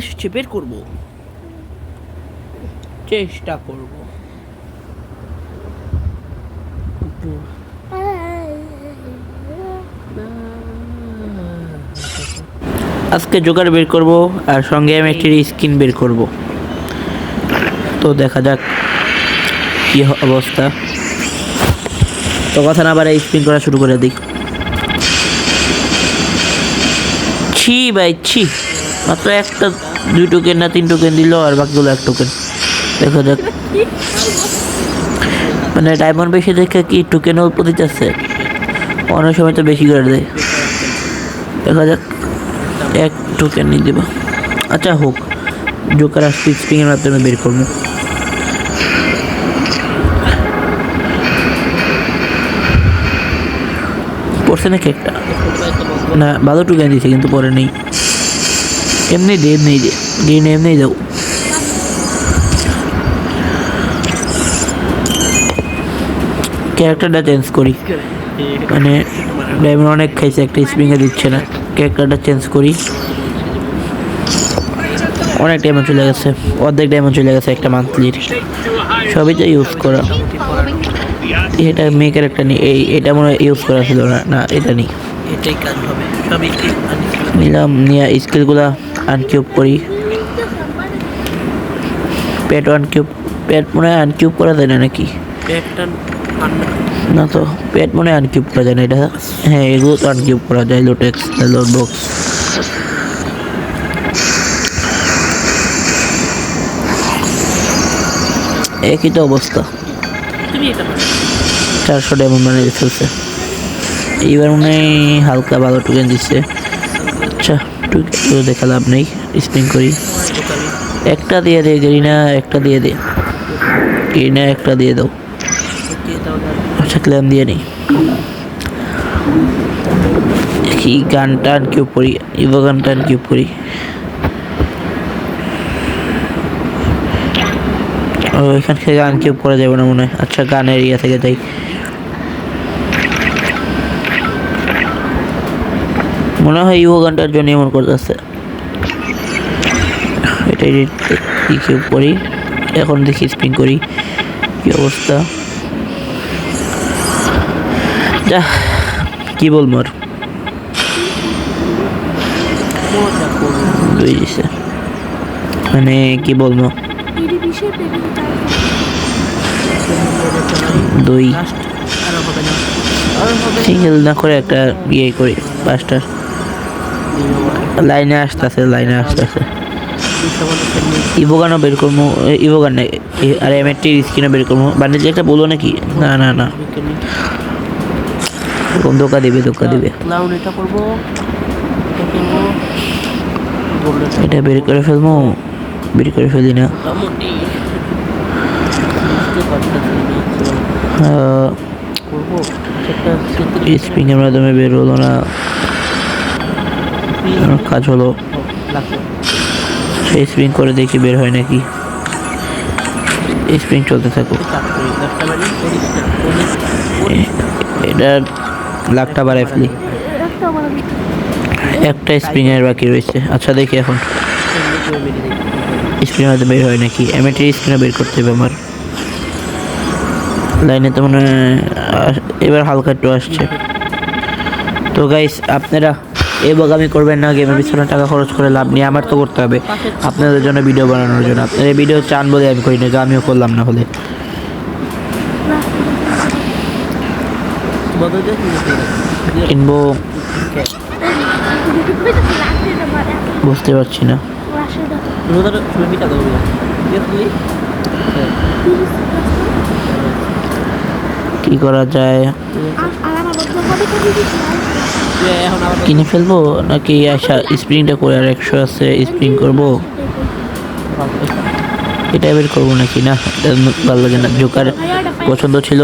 এসেছে, বের করব, চেষ্টা করব। আজকে জোকার বের করব আর সঙ্গে আমি একটি স্কিন বের করব। তো দেখা যাক কি অবস্থা। তো কথা না বাড়াই স্পিন করা শুরু করে দিই। ছি ভাই ছি, মাত্র একটা 2 টোকেন না 3 টোকেন দিল আর বাকিগুলো 1 টোকেন। দেখা যাক, মানে ডায়মন্ড বেশি দেখে কি টোকেন অল্প দিতেছে, অনেক সময় তো বেশি করে দেয়। দেখা যাক, 1 টোকেন নিয়ে দেবো। আচ্ছা হোক, জোকার আর স্পিনের মাধ্যমে বের করবো। পড়ছে নাকি একটা? না, ভালো টোকেন দিয়েছে কিন্তু পরে নেই। এমনি দে, এমনি দে, গেম এমনি দাও। ক্যারেক্টারটা চেঞ্জ করি, মানে ডায়মন্ড অনেক খাইছে, একটা স্প্রিংয়ে দিচ্ছে না। ক্যারেক্টারটা চেঞ্জ করি। অনেক ডায়মন্ড চলে গেছে, অর্ধেক ডায়মন্ড চলে গেছে একটা মান্থলির। সবই তো ইউজ করা। এটা মেয়ে ক্যারেক্টার নেই, এটা মনে হয় ইউজ করা ছিল না। না, এটা নেই, এটাই কাজ হবে। সবই নিলাম, নিয়ে স্কিলগুলা আনকিউব করি। পেট আনকিউব, পেট মনে হয় আনকিউব করা যায় না নাকি? না তো, পেট মনে হয় আনকিউব করা যায় না এটা। হ্যাঁ, এগুলো তো আনকিউব করা যায়। লোটেক্স, লোড বক্স। একই তো অবস্থা। 400 ডায়মন্ড বানিয়ে ফেলছে। এইবার মনে হয় হালকা ভালো টোকেন দিচ্ছে। আচ্ছা, টোকেন দেখা লাভ নেই, স্পিন করি। একটা দিয়ে দে গেরিনা, একটা দিয়ে দে গেরিনা, একটা দিয়ে দাও। আচ্ছা, ক্লেম দিয়ে নেই। কি গানটা আনকিউব করি, ইভো গানটা আনকিউব করি। এখান থেকে গান কিউব করা যাবে না মনে হয়। আচ্ছা, গানের এরিয়া থেকে যাই। মনে হয় ইভো গানটার জন্য এমন করতেছে। এটাই কিউব করি। এখন দেখি স্পিন করি কি অবস্থা। যা, কি বলবো আর, মানে কি বলবো, 2 সিঙ্গেল না করে একটা ইয়ে করি। 5টা লাইনে আসতেছে, লাইনে আসতেছে। ইভোগানও বের করবো, ইভোগান না, আর এমএটির স্কিনও বের করবো। বাণিজ্য একটা বলো নাকি? না না না, ধোকা দিবে, ধোকা দিবে। এটা বের করে ফেলবো, বের করে ফেলি না। স্প্রিংয়ের মাধ্যমে বের হলো না, কাজ হলো। সেই স্প্রিং করে দেখি বের হয় নাকি। স্প্রিং চলতে থাকুক। এটা লাখটা বাড়াই ফেলি। একটা স্প্রিং এর বাকি রয়েছে। আচ্ছা দেখি এখন স্প্রিং হয়তো বের হয় নাকি। এমএটির স্ক্রিনে বের করতে হবে আমার। লাইনে তো মনে হয় এবার হালকা একটু আসছে। তো গাইস, আপনারা এই বোকামি করবেন না। গেমের পিছনে টাকা খরচ করে লাভ নেই, আমার তো করতে হবে আপনাদের জন্য, ভিডিও বানানোর জন্য। আপনারা এই ভিডিও চান বলে আমি করি না, তো আমিও করলাম না হলে। কিনবো বুঝতে পারছি না। কি করা যায়? কিনে ফেলবো নাকি আশা স্প্রিংটা করে, আর 100 আছে স্প্রিং করবো। এটা বের করবো নাকি? না, ভালো লাগে না। জোকার পছন্দ ছিল,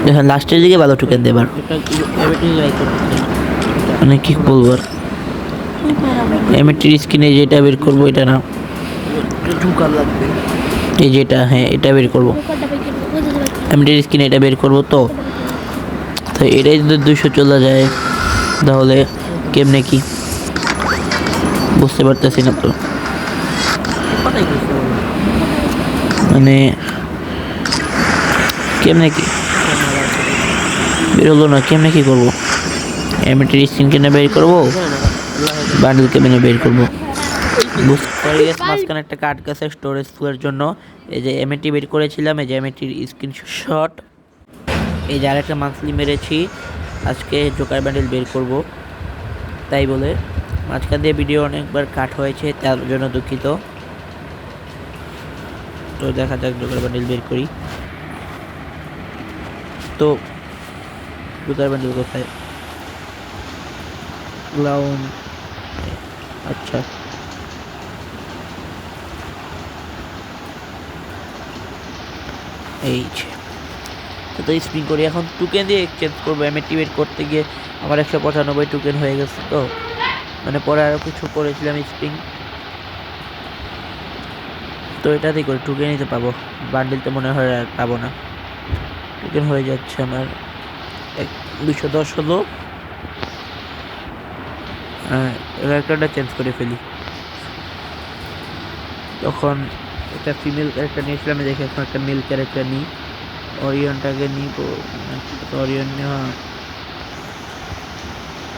দেখেন লাস্টের দিকে ভালো টোকেন দেবার। মানে কি বলবো আর, এমএটির স্কিনে যেটা বের করবো এটা না, এই যেটা, হ্যাঁ এটা বের করবো। এমএটির স্কিনে এটা বের করবো। তো এটাই যদি 200 চলে যায় তাহলে কেমনে কি বুঝতে পারতেছি না তো, কথাই কইছে বলো। মানে কেমনে কি বেরোলো না, কেমনে কি করবো? এমএটির স্ক্রিন কিনে বের করবো, বান্ডেল কেমনে বের করবো? সরি গাইস, মাঝখানে একটা কাট গেছে স্টোরেজ ফুলের জন্য। এই যে এমএটি বের করেছিলাম, এই যে এমএটির স্ক্রিনশট। এই যে আরেকটা মান্থলি মেরেছি, আজকে জোকার বান্ডেল বের করব, তাই বলে মাঝখান দিয়ে ভিডিও অনেকবার কাট হয়েছে, তার জন্য দুঃখিত। তো দেখা যাক জোকার বান্ডেল বের করি। তো জোকার বান্ডেল কোথায়? গ্লাউন, আচ্ছা এই তো স্পিন করি। এখন টোকেন দিয়ে এক্সচেঞ্জ করবো, অ্যাক্টিভেট করতে গিয়ে আমার 195 টোকেন হয়ে গেছে। তো মানে পরে আরও কিছু করেছিলাম স্পিন, তো এটাতেই করি, টোকেনই তো পাবো, বান্ডেল তো মনে হয় আর পাবো না। টোকেন হয়ে যাচ্ছে আমার 210 হলো। ক্যারেক্টারটা চেঞ্জ করে ফেলি। তখন একটা ফিমেল ক্যারেক্টার নিয়েছিলাম, দেখে এখন একটা মেল ক্যারেক্টার নিই। অরিয়নটাকে নিব, অরিয়ন নেওয়া।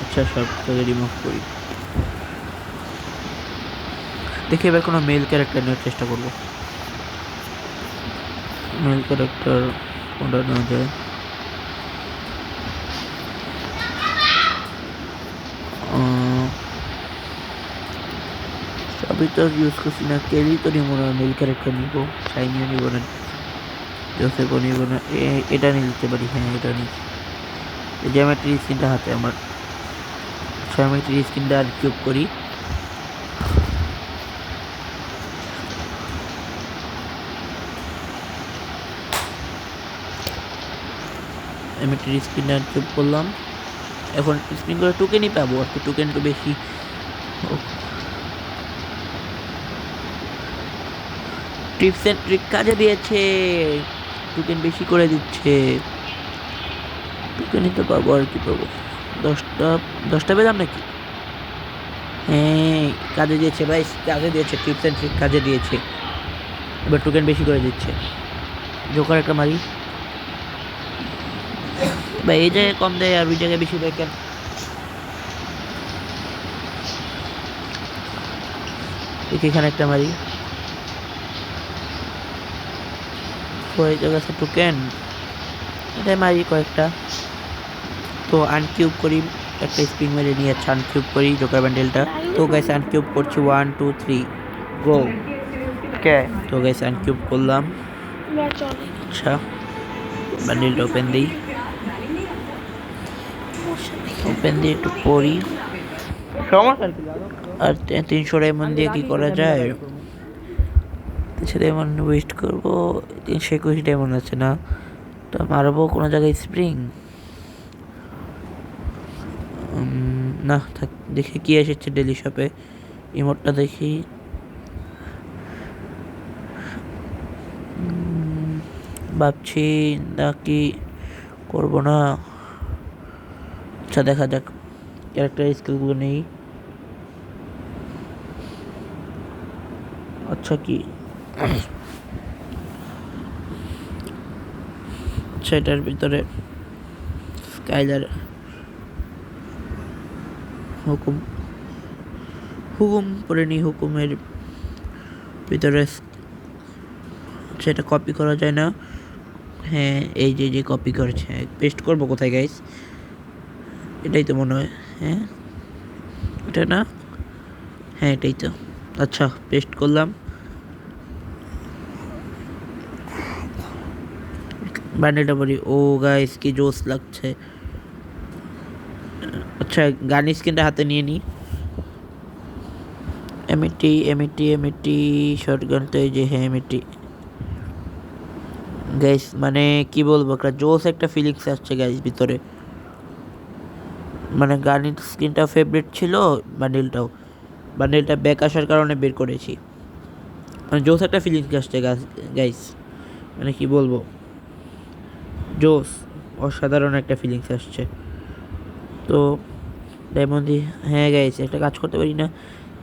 আচ্ছা সব তোকে রিমুভ করি, দেখি এবার কোনো মেল ক্যারেক্টার নেওয়ার চেষ্টা করবো। মেল ক্যারেক্টার কোনটা নেওয়া যায়? সবই তো ইউজ করছি না, কেউই তো নিব না, মেল ক্যারেক্টার নিব, শাইনিও নিব না, জোসেফও নিব না, এটা নিতে পারি। হ্যাঁ এটা নিই, জ্যামেট্রি স্ক্রিনটা হাতে আমার, জ্যামেট্রি স্ক্রিনটা আর কিউব করি। জ্যামেট্রি স্ক্রিনটা আর কিউব করলাম। এখন স্পিন করে টোকেনই পাবো, আর কি টোকেন একটু বেশি। টিপস এন্ড ট্রিক কাজে দিয়েছে, টোকেন বেশি করে দিচ্ছে, টোকেনই তো পাবো, আর কি পাবো। 10টা পেলাম নাকি? হ্যাঁ কাজে দিয়েছে ভাই, কাজে দিয়েছে, টিপস এন্ড ট্রিক কাজে দিয়েছে। এবার টোকেন বেশি করে দিচ্ছে। জোকার একটা মারি ভাই, এই জায়গায় কম দেয় আর ওই জায়গায় বেশি দেয় কেন? এখানে একটা মারি, হয়ে গেছে টোকেন, এটাই মারি কয়েকটা। তো আনকিউব করি, একটা স্প্রিং মেরে নিয়ে যাচ্ছে, আনকিউব করি জোকার ব্যান্ডেলটা। তো গাইস আনকিউব করছি, 1 2 3 গো। কে তো গাইস আনকিউব করলাম। আচ্ছা ব্যান্ডেলটা ওপেন দিই, ওপেন দিয়ে একটু পড়ি। সমস্যা কি? আর 300 ডায়মন্ড দিয়ে কি করা যায়? 300 ডায়মন্ড ওয়েস্ট করবো, 321 ডায়মন্ড আছে না, তো মারবো কোনো জায়গায় স্প্রিং। না থাক, দেখি কি এসেছে ডেলি শপে, ইমোটটা দেখি। ভাবছি নাকি করবো না, আচ্ছা দেখা যাক। ক্যারেক্টার স্কিলগুলো নেই, আচ্ছা কি আচ্ছা এটার ভিতরে স্কাইলার হুকুম, হুকুম পরে নি, হুকুমের ভিতরে আচ্ছা এটা কপি করা যায় না। হ্যাঁ এই যে কপি করেছে, পেস্ট করবো কোথায় গাইস? এটাই তো মনে হয়, হ্যাঁ এটা না, হ্যাঁ এটাই তো। আচ্ছা পেস্ট করলাম, ব্যান্ডেলটা পরি। ও গাইস কি জোস লাগছে। আচ্ছা গান স্কিনটা হাতে নিয়ে নিই। এমএটি শর্টগান, তো এই যে হ্যাঁ এমএটি গাইস, মানে কি বলবো, একটা জোস একটা ফিলিংস আসছে গাইস ভিতরে। মানে গানের স্ক্রিনটা ফেভারিট ছিল, বান্ডেলটা ব্যাক আসার কারণে বের করেছি। মানে জোস একটা ফিলিংস আসছে গাইস, মানে কি বলবো, জোস অসাধারণ একটা ফিলিংস আসছে। তো ডায়মন্ড, হ্যাঁ গাইস একটা কাজ করতে পারি না,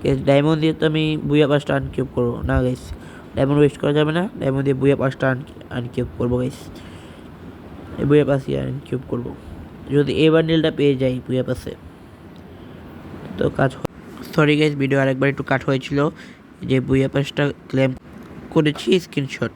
গাইস ডায়মন্ড দিয়ে তো আমি বুয়া পাঁচটা আনকিউব করবো না গাইস, ডায়মন্ড ওয়েস্ট করা যাবে না, ডায়মন্ড দিয়ে বুয়া পাঁচটা আনকিউব করবো গাইস, এই বুয়া পাশে আনকিউব করবো। যদি এই বান্ডিলটা পেয়ে যাই বুয়া পাশে তো কাজ। সরি গাইস, ভিডিও আরেকবার একটু কাট হয়েছিল, যে বুয়া পাঁচটা ক্লেম করেছি স্ক্রিনশট।